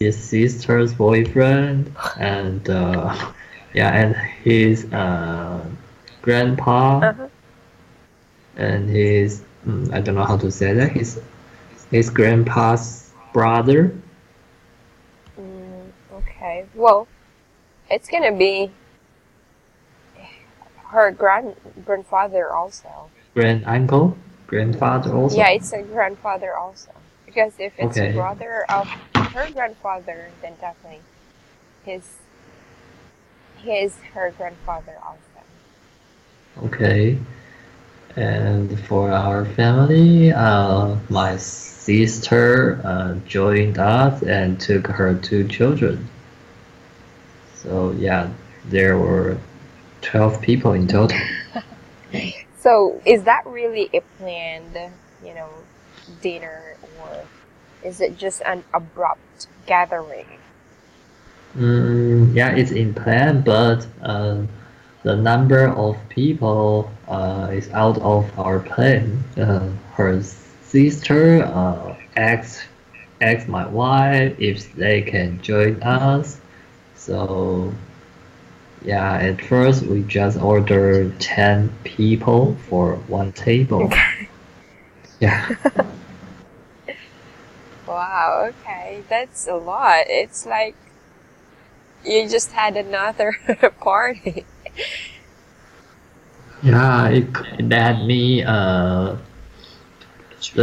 his sister's boyfriend, and yeah, and his grandpa, Uh-huh. and his I don't know how to say that, his grandpa's brother. Okay. Well, it's gonna be her grandfather also. Grand uncle, grandfather also. Yeah, it's a grandfather also. Because if it's a Okay, brother of her grandfather, then definitely his his her grandfather also. okay. And for our family, my sister joined us and took her two children. So yeah, there were 12 people in total. So is that really a planned, you know, dinner, or is it just an abrupt gathering? Yeah, it's in plan, but the number of people is out of our plan. Her sister asked my wife if they can join us. So yeah, at first we just ordered 10 people for one table. Okay. Yeah, Wow, okay. That's a lot. It's like you just had another party. yeah, that me the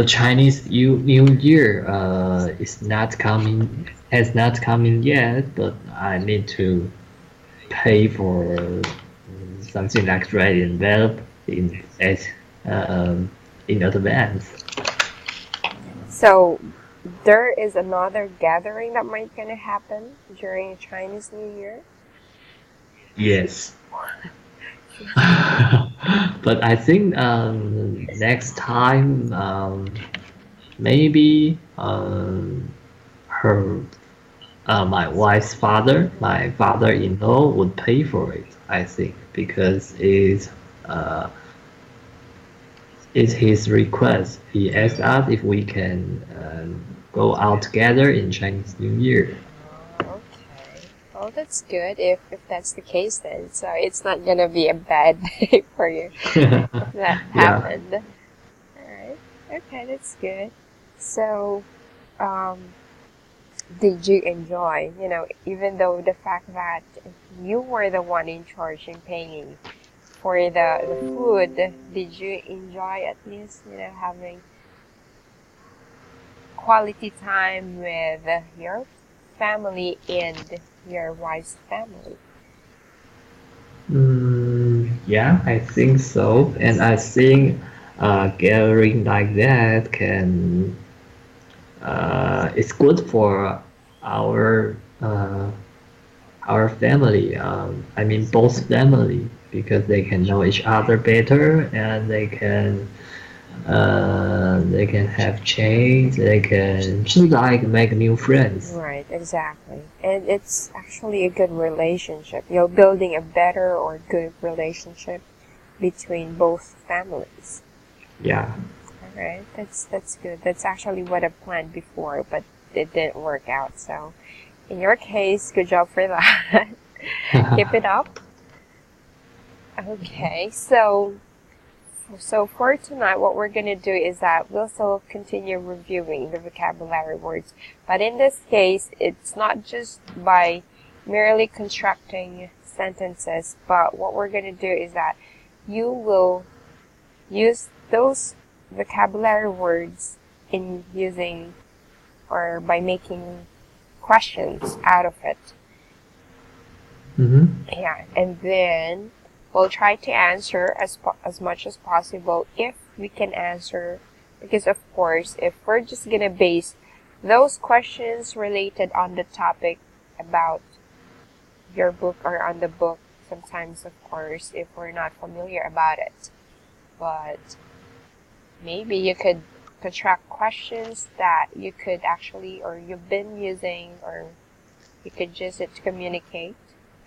Chinese New Year is not coming has not come in yet, but I need to pay for something like red envelope in advance. So there is another gathering that might gonna happen during Chinese New Year. Yes. But I think next time maybe her my wife's father, my father-in-law would pay for it. I think because uh, it's his request. He asked us if we can go out together in Chinese New Year. Oh, okay. Well, that's good if that's the case then. So it's not gonna be a bad day for you if that Yeah. happened. All right. Okay, that's good. So, um, did you enjoy? You know, even though the fact that you were the one in charge in paying for the food, did you enjoy at least, you know, having quality time with your family and your wife's family? Yeah, I think so. And I think gathering like that can it's good for our uh, our family. I mean, both family because they can know each other better and they can have change. They can just like make new friends. Right, exactly. And it's actually a good relationship. You're building a better or good relationship between both families. Yeah. All right, that's good. That's actually what I planned before, but it didn't work out. So, in your case, good job for that. Keep it up. Okay, so for tonight, what we're gonna do is that we'll still continue reviewing the vocabulary words, but in this case, it's not just by merely constructing sentences, but what we're gonna do is that you will use those vocabulary words in using or by making questions out of it. Mm-hmm. Yeah, and then we'll try to answer as much as possible if we can answer, because of course, if we're just gonna base those questions related on the topic about your book or on the book, sometimes of course, if we're not familiar about it, but maybe you could construct questions that you could actually or you've been using or you could use it to communicate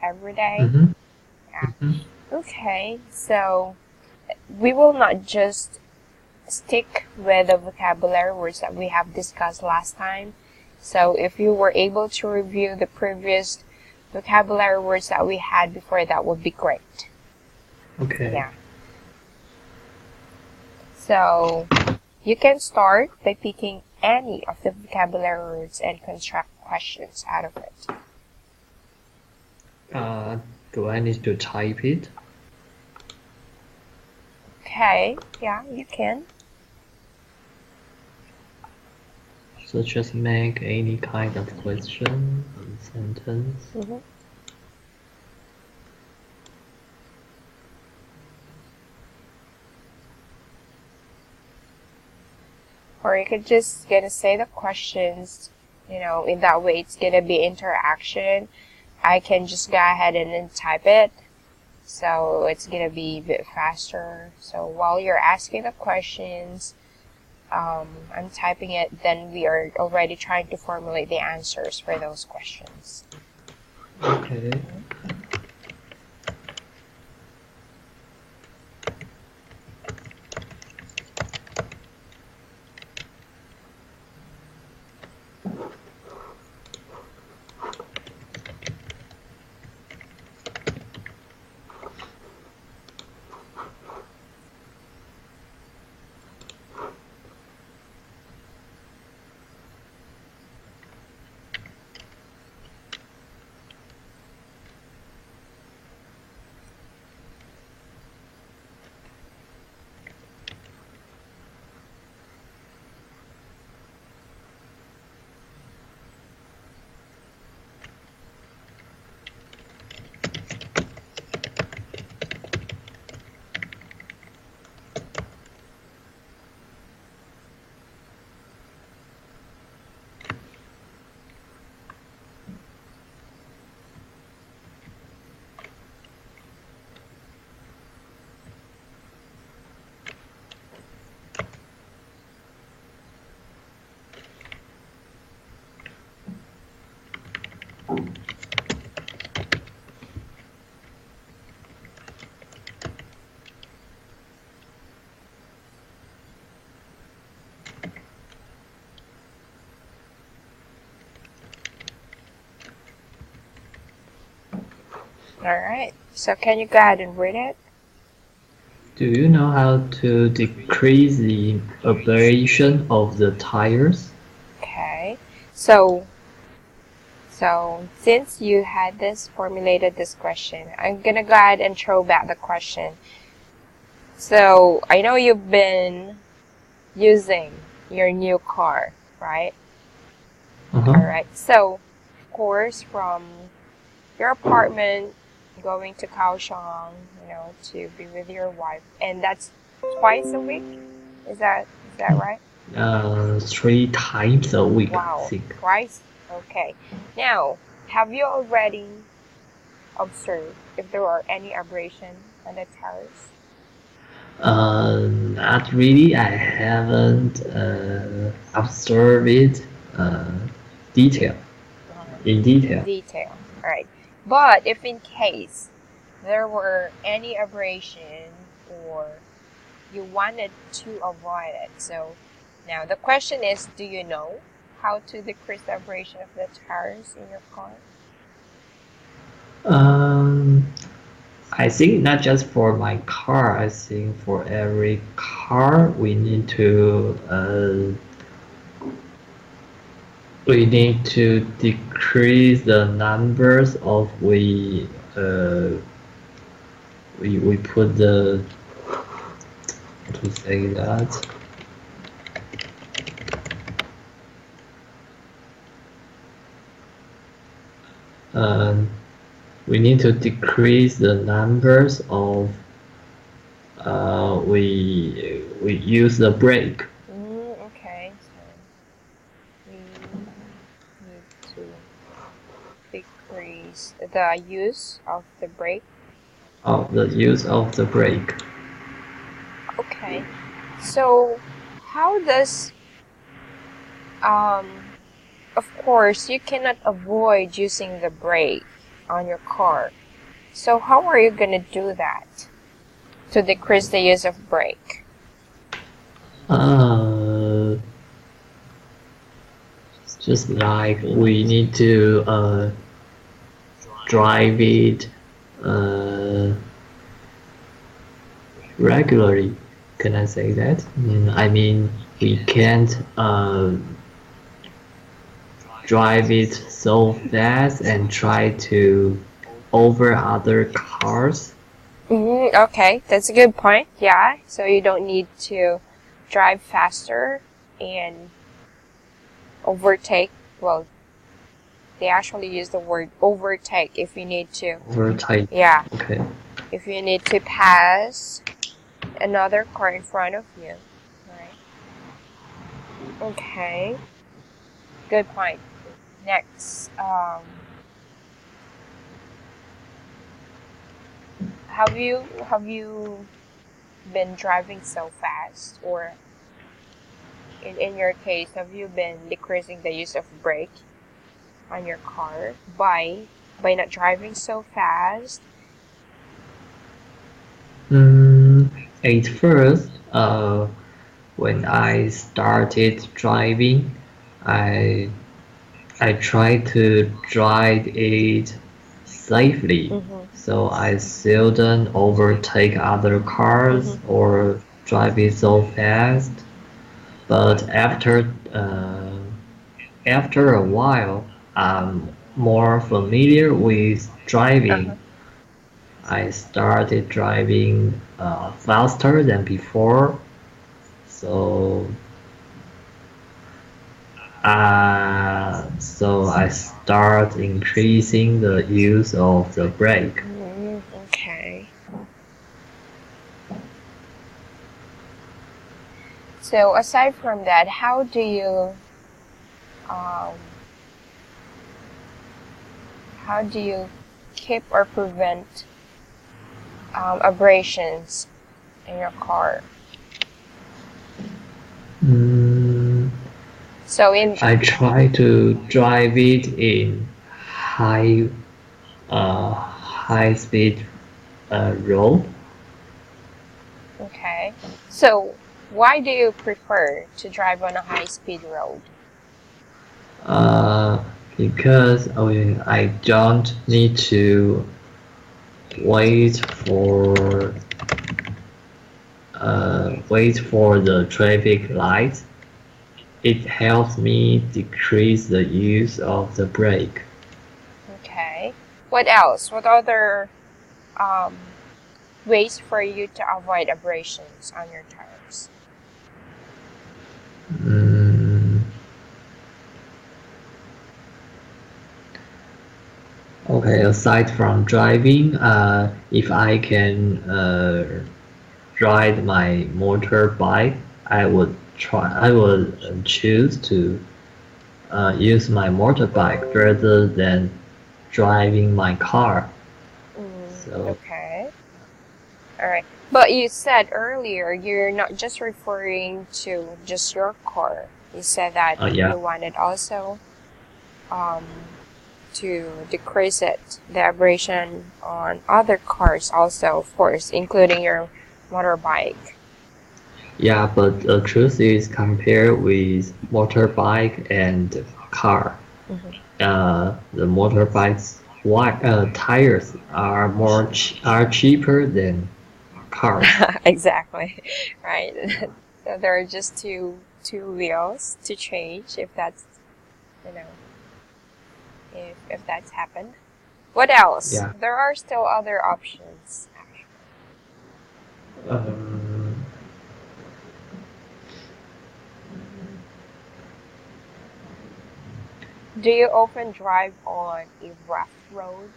every day. Mm-hmm. Yeah. Okay, so we will not just stick with the vocabulary words that we have discussed last time. So if you were able to review the previous vocabulary words that we had before, that would be great. Okay. Yeah. So you can start by picking any of the vocabulary words and construct questions out of it. Do I need to type it? Okay, yeah, you can. So just make any kind of question in sentence. Or you could just gonna say the questions, in that way it's gonna be interaction. I can just go ahead and then type it, so it's gonna be a bit faster. So while you're asking the questions, I'm typing it, then we are already trying to formulate the answers for those questions. Okay. Alright, so can you go ahead and read it? Do you know how to decrease the abrasion of the tires? Okay, so since you had formulated this question, I'm gonna go ahead and throw back the question. So I know you've been using your new car, right? Alright, so of course from your apartment going to Kaohsiung, to be with your wife, and that's twice a week? Is that right? 3 times a week, Wow, I think. twice? Okay. Now, have you already observed if there are any abrasion on the tires? Not really. I haven't observed it detail. In detail. Detail. Alright. But if in case there were any abrasion or you wanted to avoid it, so now the question is, do you know how to decrease the abrasion of the tires in your car? I think not just for my car. I think for every car we need to decrease the numbers of we put the, how to say that. We need to decrease the numbers of we use the brake. Okay, so we need to decrease the use of the brake. Of the use of the brake. Okay, so how does of course you cannot avoid using the brake on your car. So how are you gonna do that to decrease the use of brake? just like we need to drive it uh, regularly. Can I say that? I mean, we can't drive it so fast and try to over other cars. Okay, that's a good point. Yeah, so you don't need to drive faster and overtake. Well, they actually use the word overtake if you need to. Overtake. Yeah, Okay. if you need to pass another car in front of you. Right. Okay, good point. Next, have you been driving so fast, or in your case, have you been decreasing the use of brake on your car by not driving so fast? Mm, at first, when I started driving, I I tried to drive it safely, Mm-hmm. so I seldom overtake other cars Mm-hmm. or drive it so fast. But after a while, I'm more familiar with Uh-huh. driving. I started driving faster than before, so so I start increasing the use of the brake. Okay. So aside from that, um, how do you keep or prevent abrasions in your car? Mm, So in I try to drive it in high speed road. Okay. So why do you prefer to drive on a high speed road? Uh, because I don't need to wait for wait for the traffic light. It helps me decrease the use of the brake. Okay. What else? What other um, ways for you to avoid abrasions on your tires? Mm, okay, aside from driving, if I can ride my motorbike, I would choose to use my motorbike rather than driving my car. So, Okay. All right. But you said earlier you're not just referring to just your car. You said that yeah, you wanted also um, to decrease the abrasion on other cars also, of course, including your motorbike. yeah, but the truth is, compared with motorbike and car, Hmm. the motorbike's tires are are cheaper than cars. Exactly. Right. So there are just two wheels to change if that's you know if that's happened. What else? Yeah. There are still other options, actually. Um, Do you often drive on a rough road?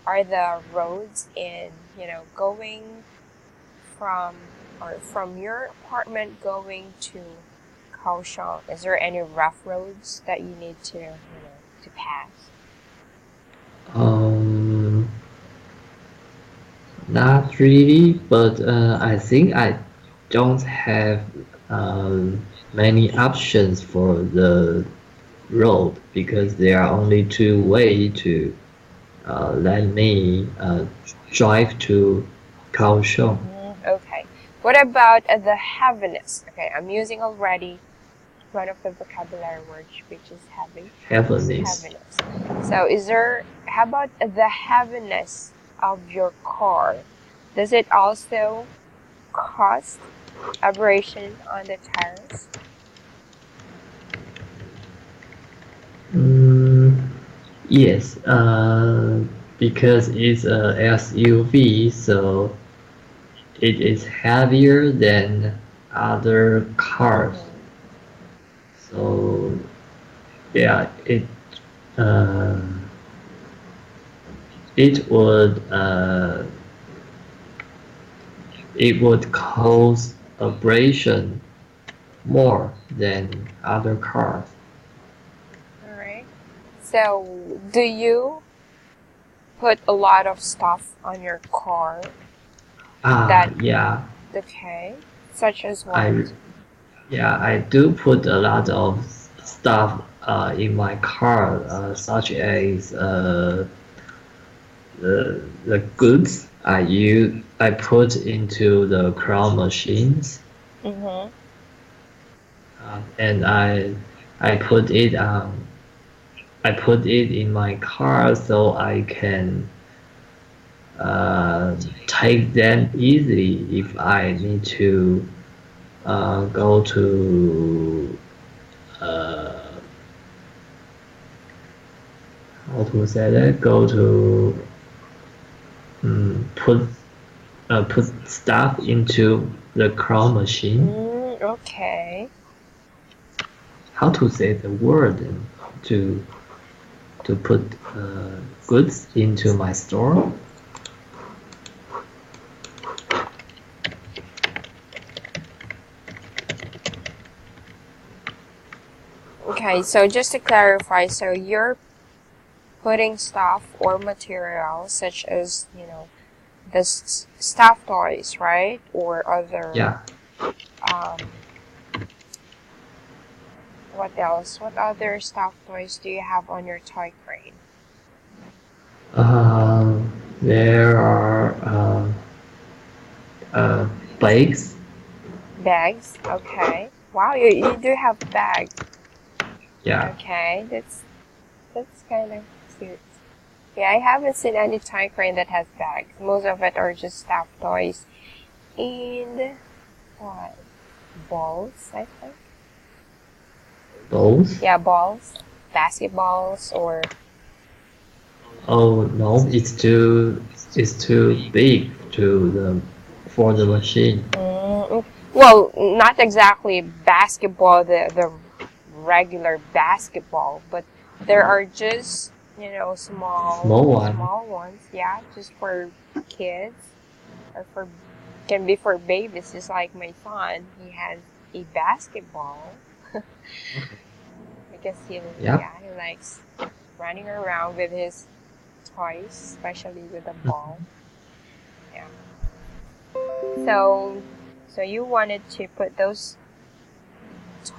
Are the roads going from your apartment going to Kaohsiung? Is there any rough roads that you need to pass? um, Not really, but I think I don't have many options for the road because there are only two ways to let me drive to Kaohsiung. Okay. What about the heaviness? Okay, I'm using already one of the vocabulary words, which is Heaviness. heaviness. So how about the heaviness of your car? Does it also cause abrasion on the tires? Mm, yes, because it's a SUV, so it is heavier than other cars. Mm-hmm. So yeah, uh, it would uh, it would cause abrasion more than other cars. All right. So, do you put a lot of stuff on your car that Yeah, okay, such as what? I I do put a lot of stuff in my car, such as the goods I put into the crown machines, Mm-hmm. and I put it in my car so I can take them easily if I need to go to uh, how to say that, go to put put stuff into the claw machine. Okay. How to say the word to to put goods into my store? Okay, so just to clarify, so you're putting stuff or materials such as, the stuff toys, right? Or other, Yeah. um, what else? What other stuff toys do you have on your toy crane? There are bikes. Bags, okay. Wow, you do have bags. Yeah. Okay, that's kind of cute. Yeah, I haven't seen any toy crane that has bags. Most of it are just stuffed toys and what? Balls, I think. Balls. Yeah, balls, basketballs, or Oh no, it's too big to the for the machine. well, not exactly basketball, the regular basketball, but there are just Small one. small ones. Yeah, just for kids or for can be for babies. Just like my son, he has a basketball because Yeah. he likes running around with his toys, especially with the ball. Yeah. So, so you wanted to put those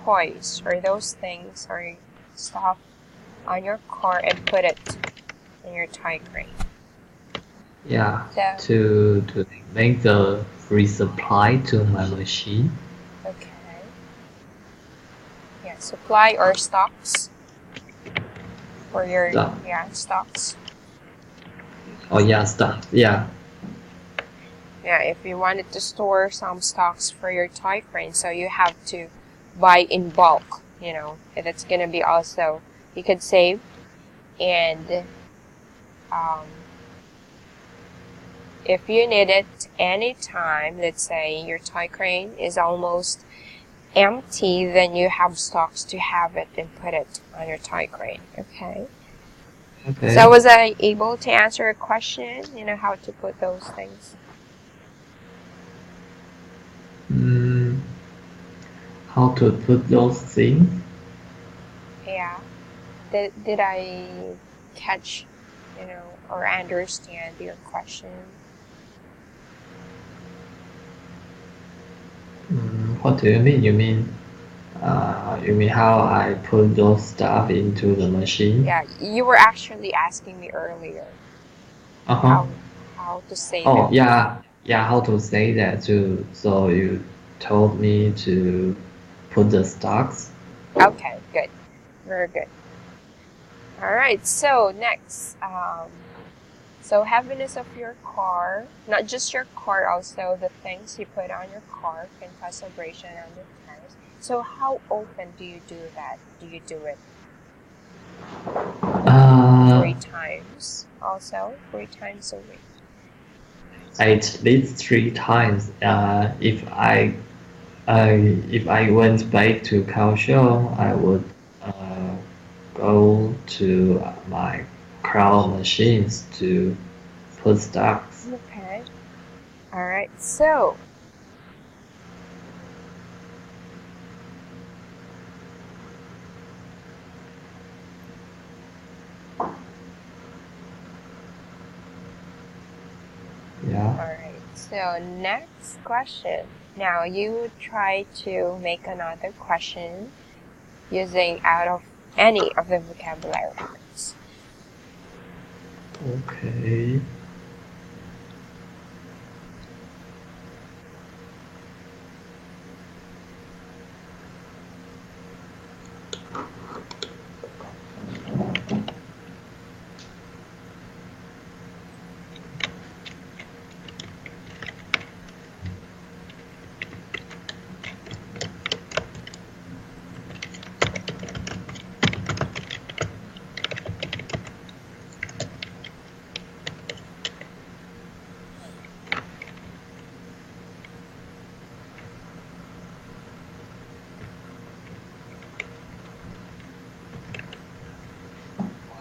toys or those things or stuff on your car and put it in your toy crate. Yeah. So, To make the resupply to my machine. okay. Yeah, supply or stocks for your Stuff. stocks. Oh yeah, stuff. Yeah. Yeah, if you wanted to store some stocks for your toy crane, so you have to buy in bulk, and it's gonna be also you could save and um, if you need it anytime, let's say your toy crane is almost empty, then you have stocks to have it and put it on your toy crane. Okay. Okay. So was I able to answer a question? How to put those things? Mm, how to put those things? Yeah. Did I catch, or understand your question? What do you mean? You mean how I put those stuff into the machine? Yeah, you were actually asking me earlier Uh-huh. how to say Oh, that. yeah. Yeah, how to say that too. So you told me to put the stocks. Okay, good. Very good. All right, so next, so heaviness of your car, not just your car, also the things you put on your car can cause vibration on the tires. So how often do you do that? Do you do it Uh, 3 times also? 3 times a week? at least 3 times. If I went back to Kaohsiung, I would uh, go to my claw machines to put stocks. Okay. All right, so Yeah. all right, so next question. Now you try to make another question using out of any of the vocabulary words. Okay.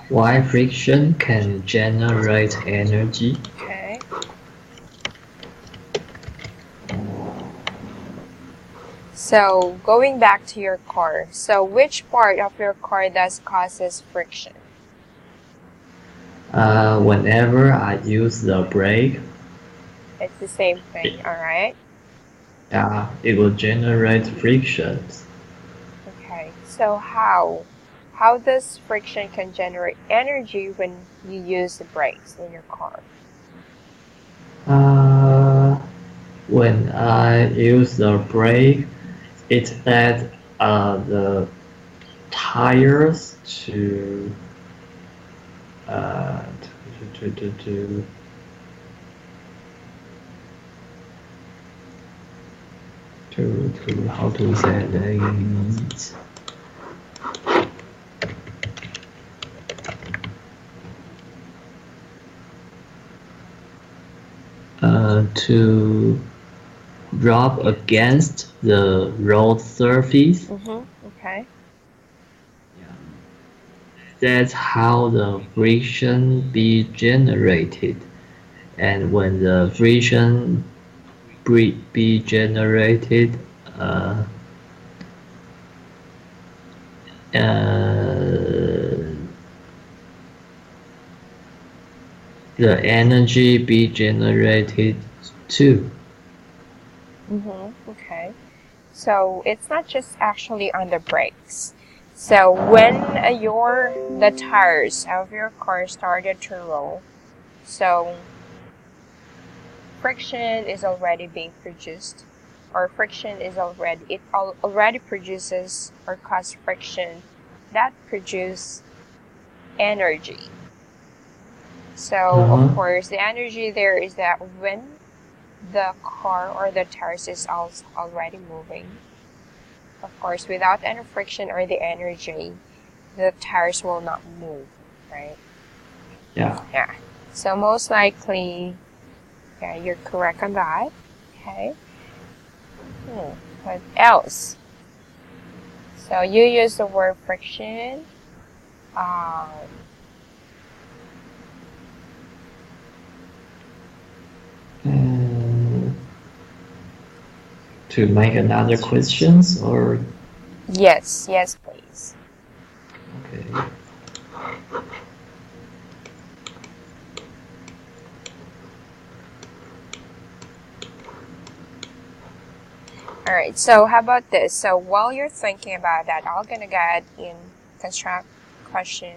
Why friction can generate energy? Okay. So going back to your car, so which part of your car does causes friction? Whenever I use the brake, It's the same thing, it, all right? it will generate frictions. Okay. So how does friction can generate energy when you use the brakes in your car? Uh, when I use the brake, it led the tires uh, to, to, to, to how to say it? To rub against the road surface. Okay. That's how the friction be generated. And when the friction be generated, uh, uh, the energy be generated too. Okay. So it's not just actually on the brakes. So when the tires of your car started to roll, so friction is already being produced, or friction is already produces or cause friction that produce energy. So of Uh-huh. course the energy there is that when the car or the tires is already moving, of course without any friction or the energy, the tires will not move, right? Yeah. Yeah. So most likely, yeah, you're correct on that. Okay. What else? So you use the word friction. Um, Uh, to make another questions or yes, yes, please. okay. All right. So how about this? So while you're thinking about that, I'm gonna get in construct question.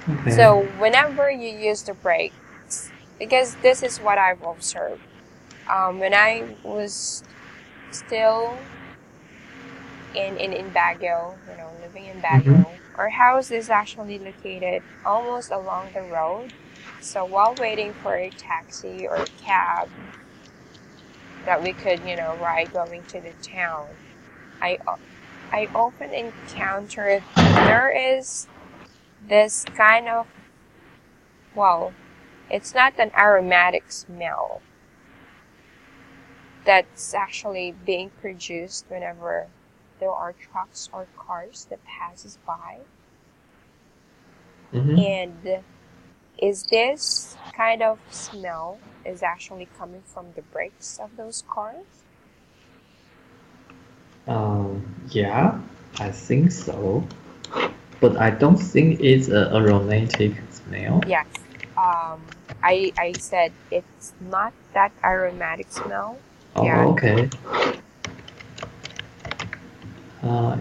Okay. So whenever you use the brakes, because this is what I've observed. When I was still in Baguio, living in Mm-hmm. Baguio. Our house is actually located almost along the road. So while waiting for a taxi or a cab that we could, ride going to the town, I I often encounter there is this kind of, well, it's not an aromatic smell that's actually being produced whenever there are trucks or cars that passes by. Mm-hmm. And is this kind of smell is actually coming from the brakes of those cars? Yeah, I think so. But I don't think it's a aromatic smell. Yes. Um, I said it's not that aromatic smell. Yeah, Oh, okay.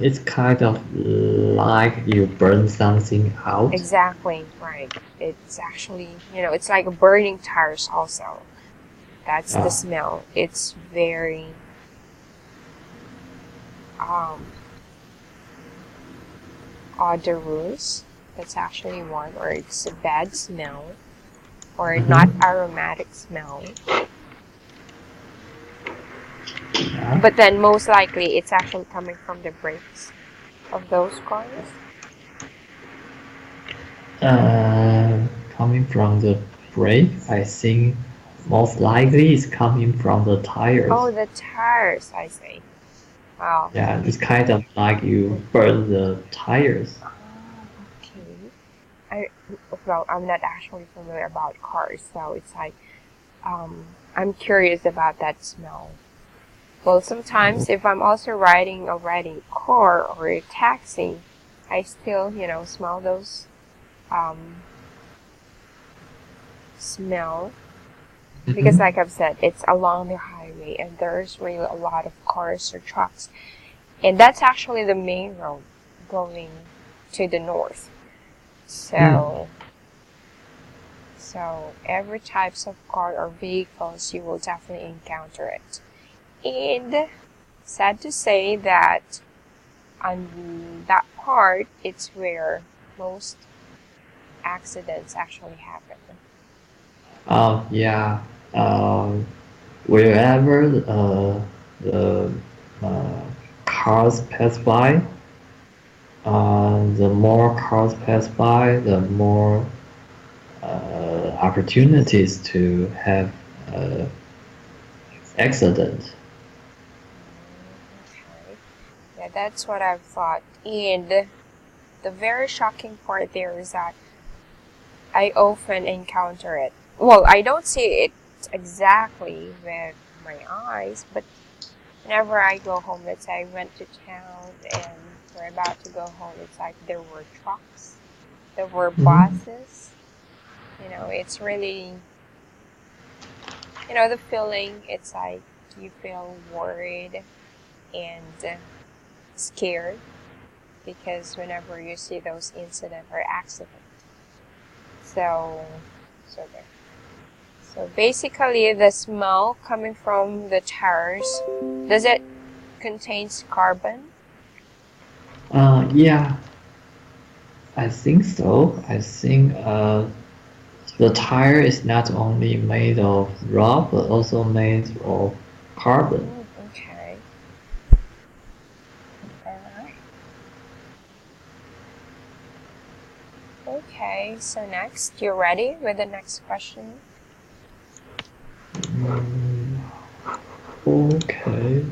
It's kind of like you burn something out. exactly right. It's actually, it's like burning tires also. That's the Uh, smell. It's very um odorous. That's actually one, or it's a bad smell, or not mm-hmm. aromatic smell. Yeah. But then most likely it's actually coming from the brakes of those cars. Coming from the brake, I think most likely it's coming from the tires. Oh, the tires, I say. Wow. Yeah, it's kind of like you burn the tires. Ah, okay. I well, I'm not actually familiar about cars, so it's like I'm curious about that smell. Well, sometimes if I'm also riding a car or a taxi, I still, smell those um, smell because, Mm-hmm. like I've said, it's along the highway and there's really a lot of cars or trucks, and that's actually the main road going to the north. Mm. So, so every types of car or vehicles, you will definitely encounter it. And sad to say that on that part, it's where most accidents actually happen. Oh, yeah. Um, Wherever the uh, cars pass by, the more cars pass by, the more opportunities to have uh, accident. Okay. Yeah, that's what I've thought. And the very shocking part there is that I often encounter it. Well, I don't see it exactly with my eyes, but whenever I go home, let's say I went to town and we're about to go home, it's like there were trucks, there were Mm-hmm. buses. It's really, the feeling, it's like you feel worried and scared because whenever you see those incident or accident. So, so there. So basically, the smell coming from the tires, does it contains carbon? Yeah, I think so. I think the tire is not only made of rock but also made of carbon. Okay. Alright. Okay, so next, you ready with the next question? Mm, okay.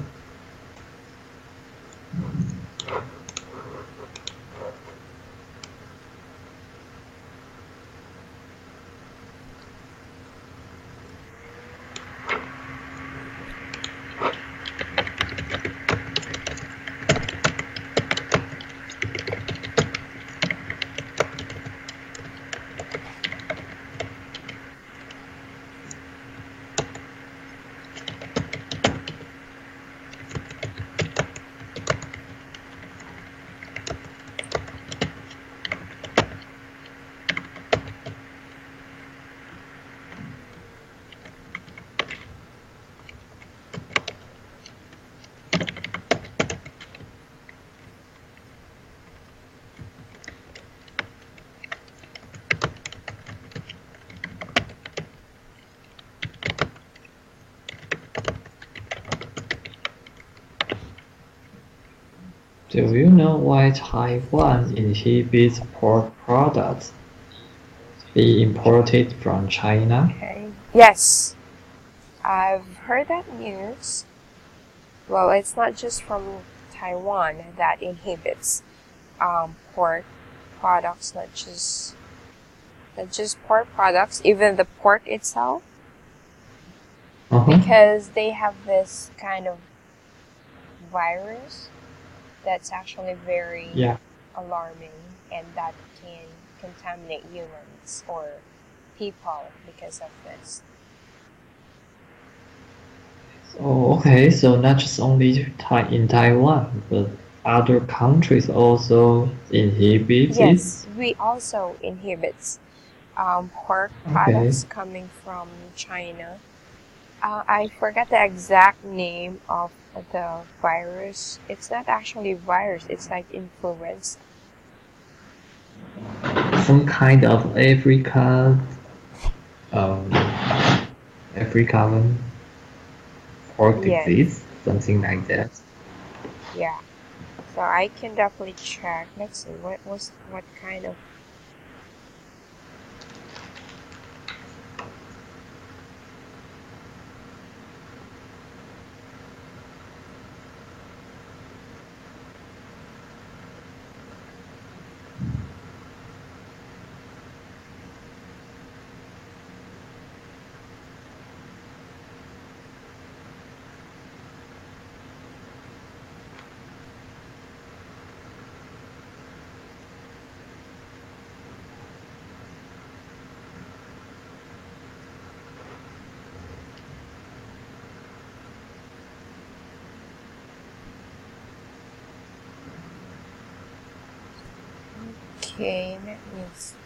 Do you know why Taiwan inhibits pork products be imported from China? Okay. Yes, I've heard that news. Well, it's not just from Taiwan that inhibits pork products, not just pork products, even the pork itself, Uh-huh. because they have this kind of virus that's actually very Yeah. alarming and that can contaminate humans or people because of this. Oh, okay. So not just only in Taiwan, but other countries also inhibit it. Yes, we also inhibits pork Okay. products coming from China. I forget the exact name of the virus. It's not actually virus, it's like influenza. Some kind of um, African pork Yes, disease, something like that. yeah. So I can definitely check. Let's see what kind of. Okay, let me see.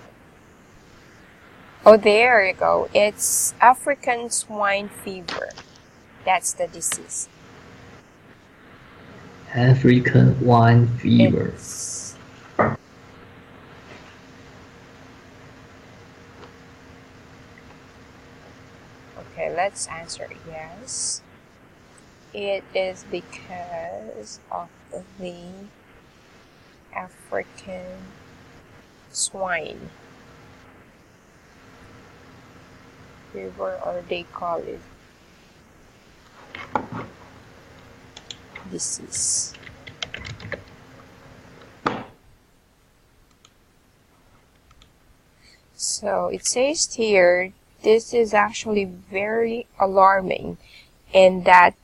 Oh, there you go. It's African swine fever. That's the disease. African wine fever. It's okay. Let's answer yes. It is because of the African swine fever, or they call it disease. So it says here, this is actually very alarming in that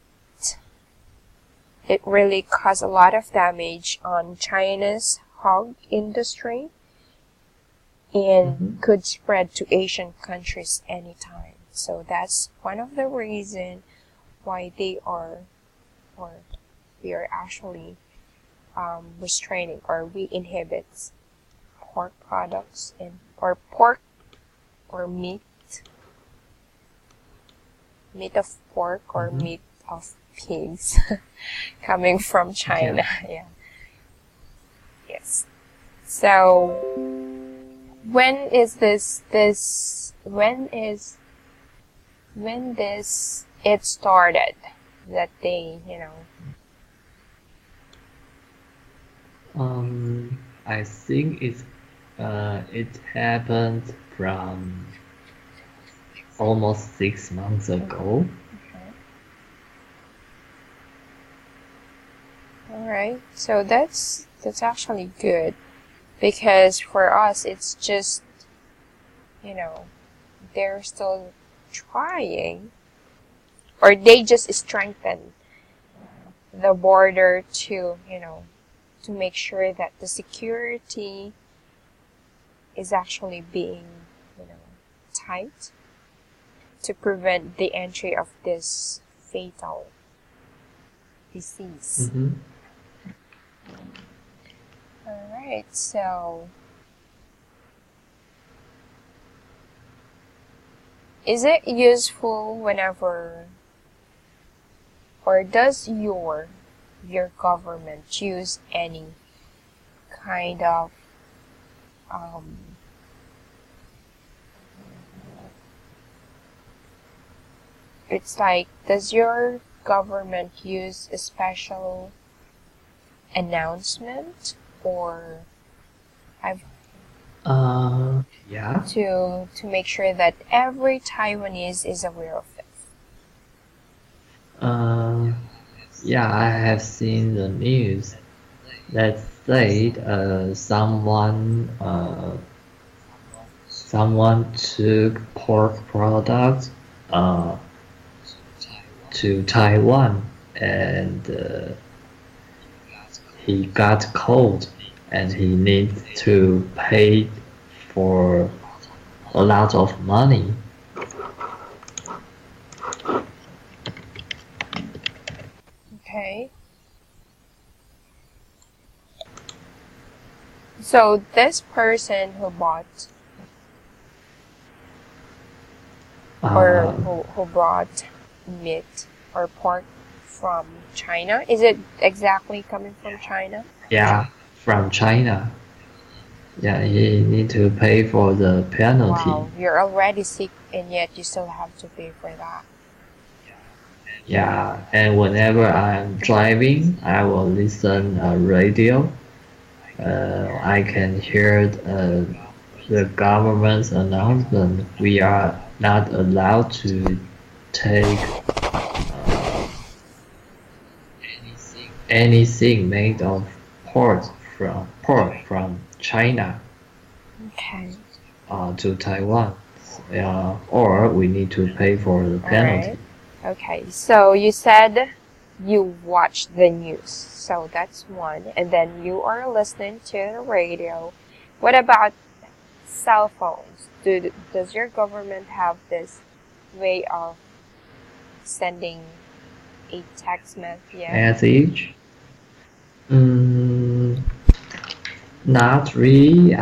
it really caused a lot of damage on China's hog industry Mhm. and could spread to Asian countries anytime. So that's one of the reasons why or we are actually restraining, or we inhibit pork products or pork or meat of pork or Mhm. meat of pigs coming from Yeah. China. Yeah. Yes. So when is when this it started that they. I think it happened from almost 6 months ago. Okay. All right. So that's actually good because for us it's just, you know, they're still trying, or they just strengthen the border to make sure that the security is actually being, you know, tight to prevent the entry of this fatal disease. Mm-hmm. All right, so is it useful whenever, or does your government use any kind of um, it's like, does your government use a special announcement, or I've Yeah. to make sure that every Taiwanese is aware of this. Uh, yeah, I have seen the news that said someone took pork products uh, to Taiwan, and he got cold, and he needs to pay for a lot of money. Okay. So this person who bought or Uh, who brought meat or pork from China, is it exactly coming from China? yeah, from China. Yeah, he need to pay for the penalty. Wow, you're already sick and yet you still have to pay for that. Yeah, and whenever I'm driving, I will listen radio. I can hear the government's announcement. We are not allowed to take anything made of pork from China Okay. to Taiwan. Or we need to pay for the All right. penalty. Okay. So you said you watched the news. So that's one. And then you are listening to the radio. What about cell phones? Does your government have this way of sending a text message? Yeah. Message? Mm, not really.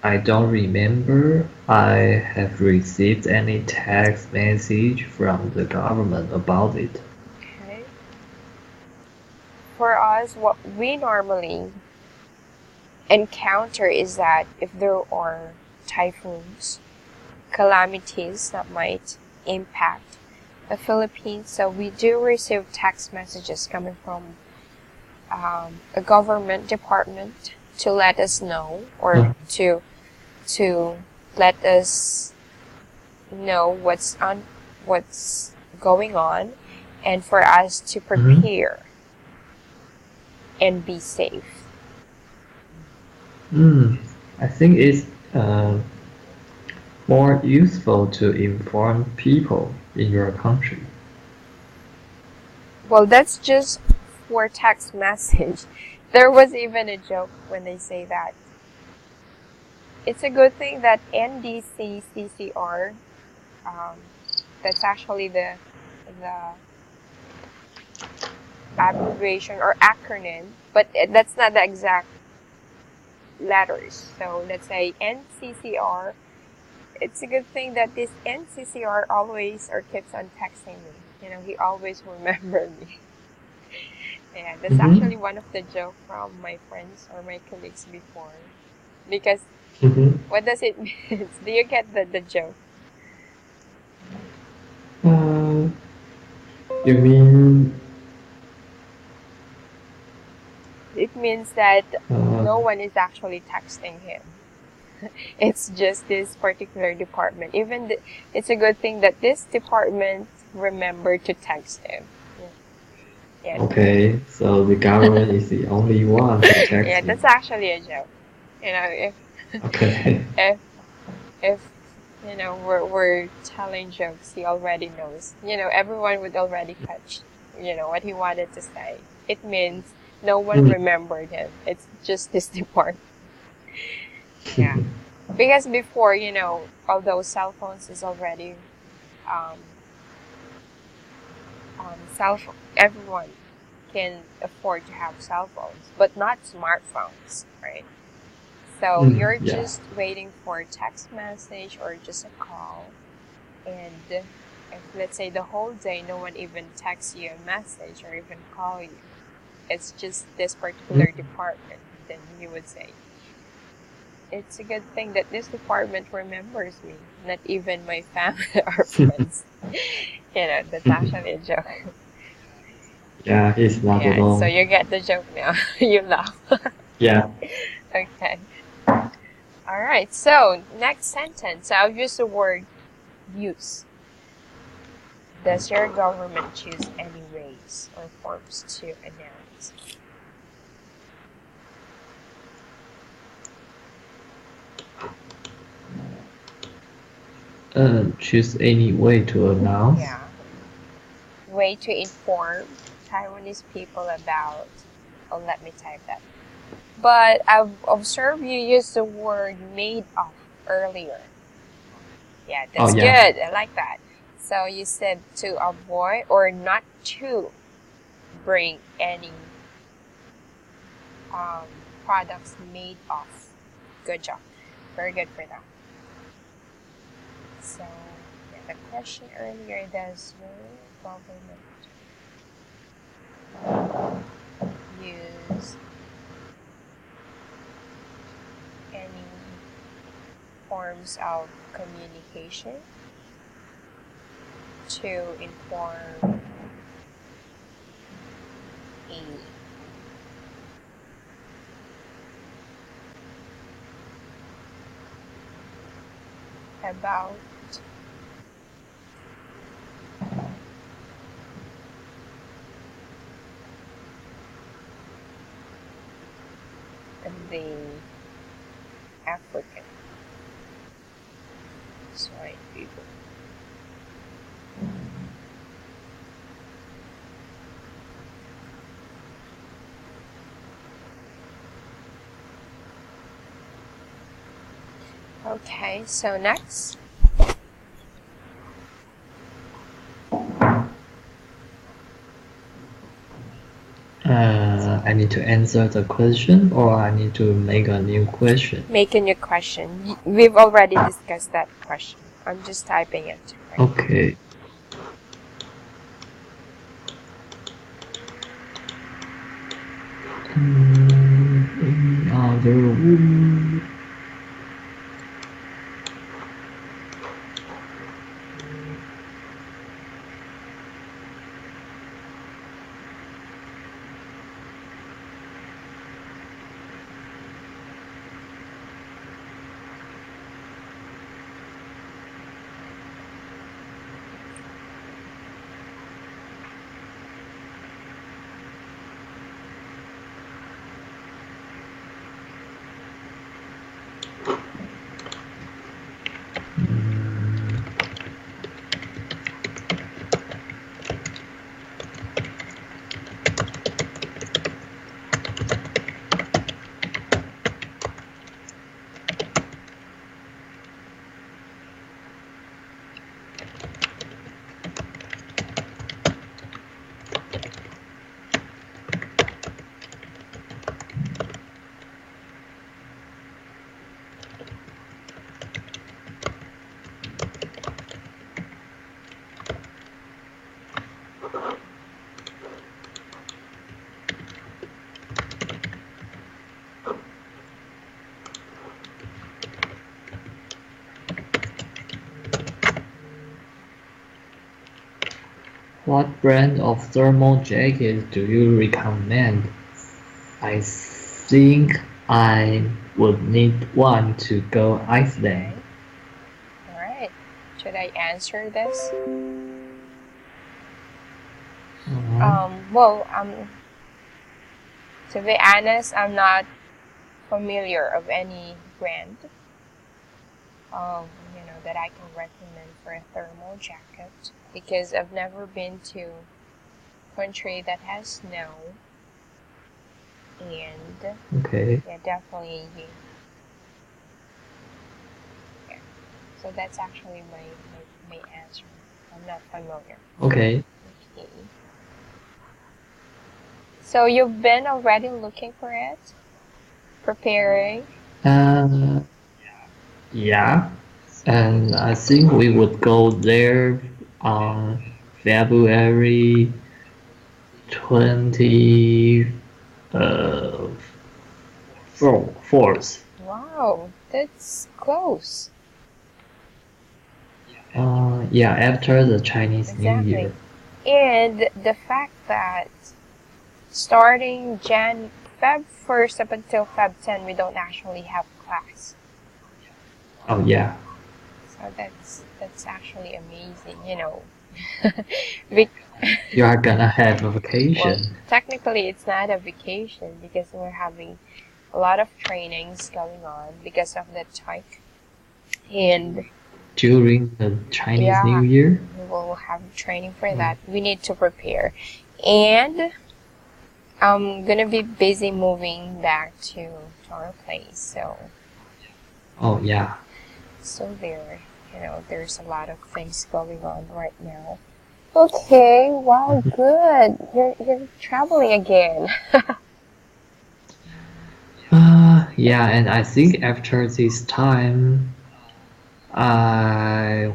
I don't remember I have received any text message from the government about it. Okay. For us, what we normally encounter is that if there are typhoons, calamities that might impact the Philippines, so we do receive text messages coming from a government department to let us know, or to let us know what's going on, and for us to Mhm. prepare and be safe. I think it's more useful to inform people in your country. Well, that's just for text message. There was even a joke when they say that. It's a good thing that NDCCCR, that's actually the abbreviation or acronym, but that's not the exact letters. So let's say NCCR. It's a good thing that this NCCR always or keeps on texting me. He always remembers me. Yeah, that's Mm-hmm. actually one of the joke from my friends or my colleagues before. Because Mm-hmm. what does it mean? Do you get the joke? Uh, you mean It means that uh, no one is actually texting him. It's just this particular department. It's a good thing that this department remembered to text him. Yeah. okay? So the government is the only one who Yeah, texts me. that's actually a joke. If Okay. if if we're telling jokes, he already knows. Everyone would already catch what he wanted to say. It means no one Mm. remembered him. It's just this department. Yeah, because before, although cell phones is already um, everyone can afford to have cell phones, but not smartphones, right? So you're Yeah. just waiting for a text message or just a call. And if, let's say, the whole day no one even texts you a message or even call you, it's just this particular Mm. department, then you would say, it's a good thing that this department remembers me, not even my family or friends. That's actually a joke. Yeah, he's not Yeah, so alone. you get the joke now. You laugh. Yeah. Okay. All right. So next sentence, I'll use the word use. Does your government choose any ways or forms to announce? Choose any way to announce. Yeah. Way to inform Taiwanese people about. Oh, let me type that. But I've observed you use the word made of earlier. Yeah, Oh that's yeah. good. I like that. So you said to avoid or not to bring any um, products made of. Good job. Very good for that. So, yeah, the question earlier, does your government use any forms of communication to inform a about the African swine fever? Okay, so next. I need to answer the question or I need to make a new question. Make a new question. We've already discussed that question. I'm just typing it right now. Okay. Any other What brand of thermal jacket do you recommend? I think I would need one to go Iceland. Okay. All right. Should I answer this? Uh-huh. Well, to be honest, I'm not familiar of any brand that I can recommend for a thermal jacket because I've never been to a country that has snow, and Okay. yeah, definitely, yeah. So that's actually my answer. I'm not familiar. Okay. Okay. So you've been already looking for it, preparing. Uh, yeah. And I think we would go there on February 20 uh, 4th. Wow, that's close. Yeah, after the Chinese New Exactly. Year. And the fact that starting Feb 1st up until Feb 10, we don't actually have class. Oh yeah. So that's actually amazing, You are gonna have a well, vacation technically it's not a vacation because we're having a lot of trainings going on because of the hike. And during the Chinese New yeah, Year. we will have training for Mm. that. We need to prepare. And I'm gonna be busy moving back to our place. Oh yeah. There's a lot of things going on right now. Okay, wow, good. You're traveling again. Yeah, and I think after this time, I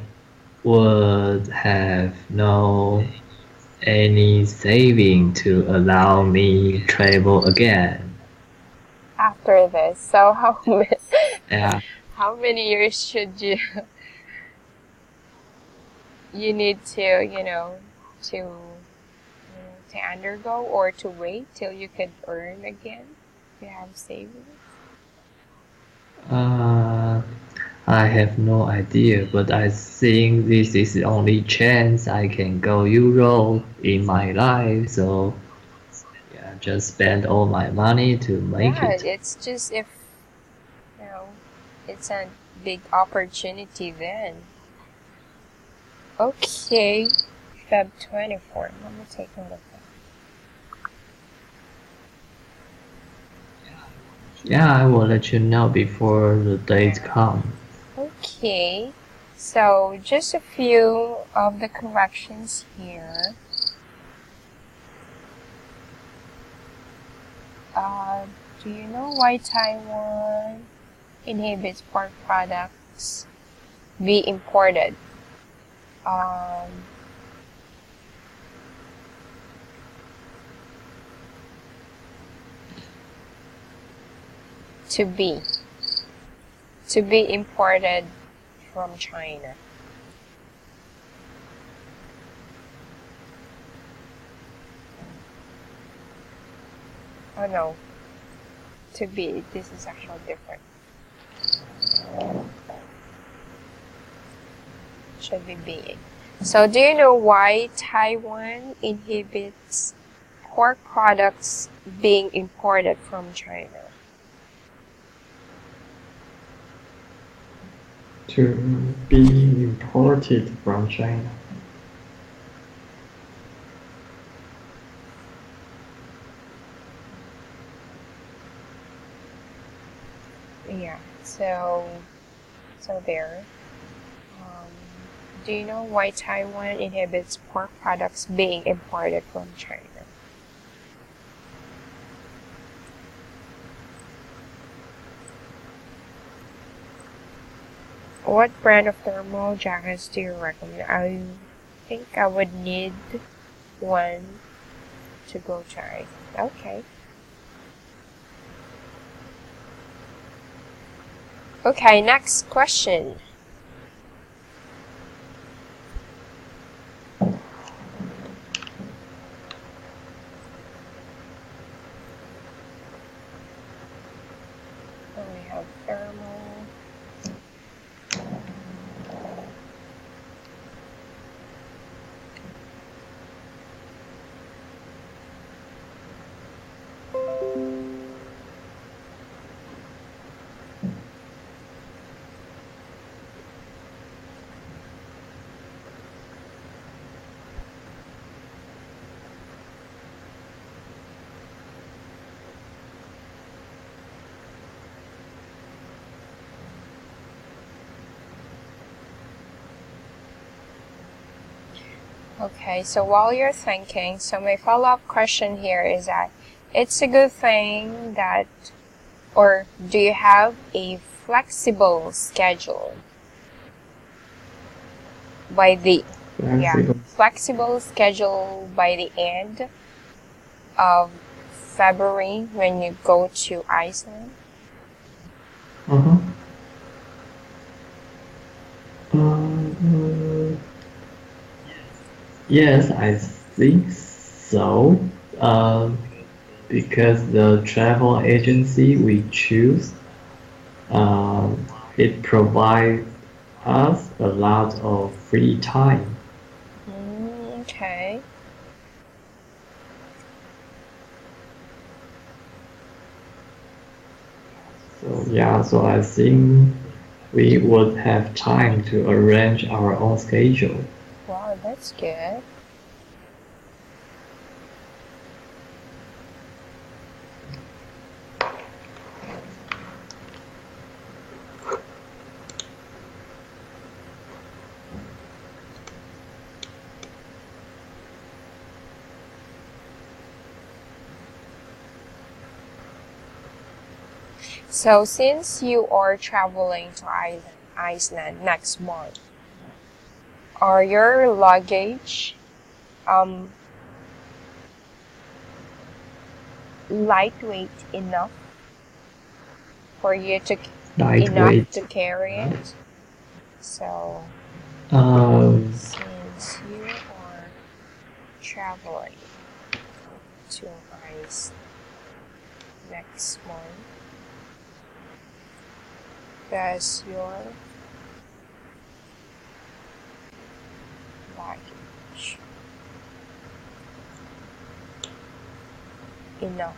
would have no any saving to allow me travel again. After this, so Yeah. how many years should you need to undergo or to wait till you could earn again? You have savings. Uh, I have no idea, but I think this is the only chance I can go Europe in my life. So yeah, just spend all my money to make Yeah, it. it's just if you know it's a big opportunity then. Okay, Feb 24. Let me take a look. Yeah, I will let you know before the date come. Okay, so just a few of the corrections here. Do you know why Taiwan inhibits pork products be imported? Um, to be imported from China. Oh no, to be. This is actually different. Should be being. So do you know why Taiwan inhibits pork products being imported from China? To be imported from China. Yeah, so there. Um, do you know why Taiwan inhibits pork products being imported from China? What brand of thermal jackets do you recommend? I think I would need one to go try. Okay. Okay, next question. So we have thermal. Okay, so while you're thinking, so my follow-up question here is that it's a good thing that, or do you have a flexible schedule by the, flexible schedule by the end of February when you go to Iceland? Uh-huh. Yes, I think so. Um, because the travel agency we choose, um, it provides us a lot of free time. Okay. So yeah, so I think we would have time to arrange our own schedule. Wow, that's good. So since you are traveling to Iceland next month, are your luggage um lightweight enough for you to enough Lightweight. to carry it? So Um, since you are traveling to Iceland next month, does your luggage enough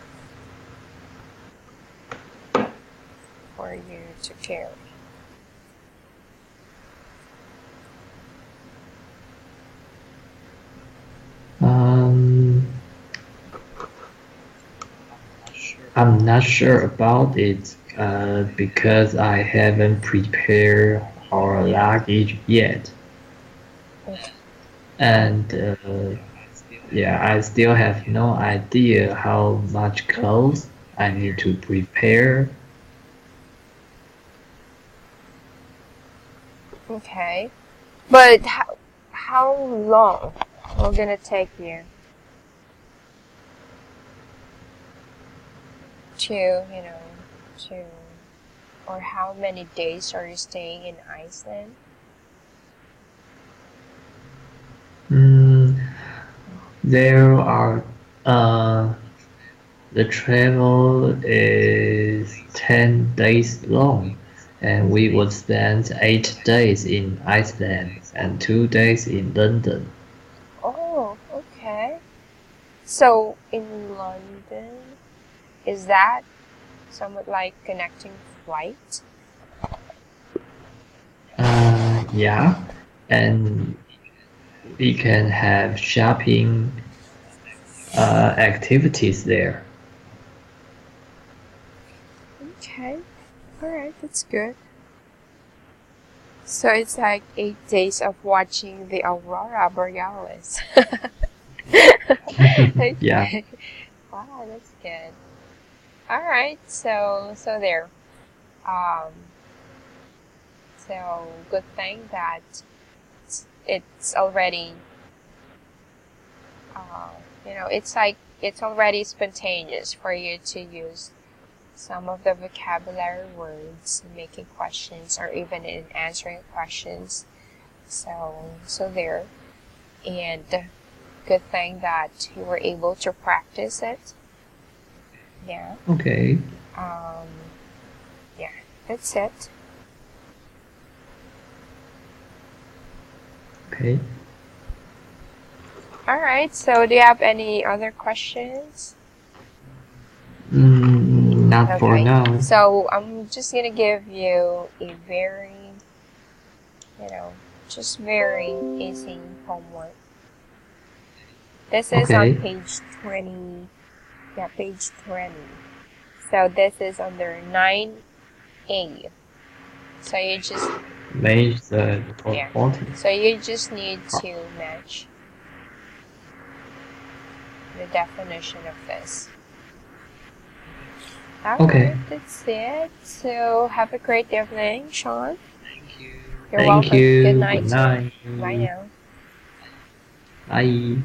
for you to carry? um, I'm not sure about it because I haven't prepared our luggage yet. Okay. And yeah, I still have no idea how much clothes I need to prepare. Okay. But how long will gonna take you to, to, or how many days are you staying in Iceland? Mm, there are uh, the travel is 10 days long, and we would spend 8 days in Iceland and 2 days in London. Oh, okay. So in London, is that somewhat like connecting flight? Yeah, and we can have shopping activities there. Okay. All right, that's good. So it's like 8 days of watching the aurora borealis. Yeah. Okay. Wow, that's good. All right. So there. Um. So good thing that it's already. Uh, it's like it's already spontaneous for you to use some of the vocabulary words in making questions or even in answering questions. So there. And good thing that you were able to practice it. Yeah. Okay. Um, yeah, that's it. Okay. All right. So, do you have any other questions? Not for Okay. now. So, I'm just gonna give you a very, you know, just very easy homework. This is on Okay. page 20. Yeah, page 20. So, this is under 9A. So, you just, Manage the yeah. reporting. So, you just need to match the definition of this. Okay. Alright, that's it. So have a great evening, Shaun. You're Thank welcome. Good you. Good night. night. Bye now. Bye.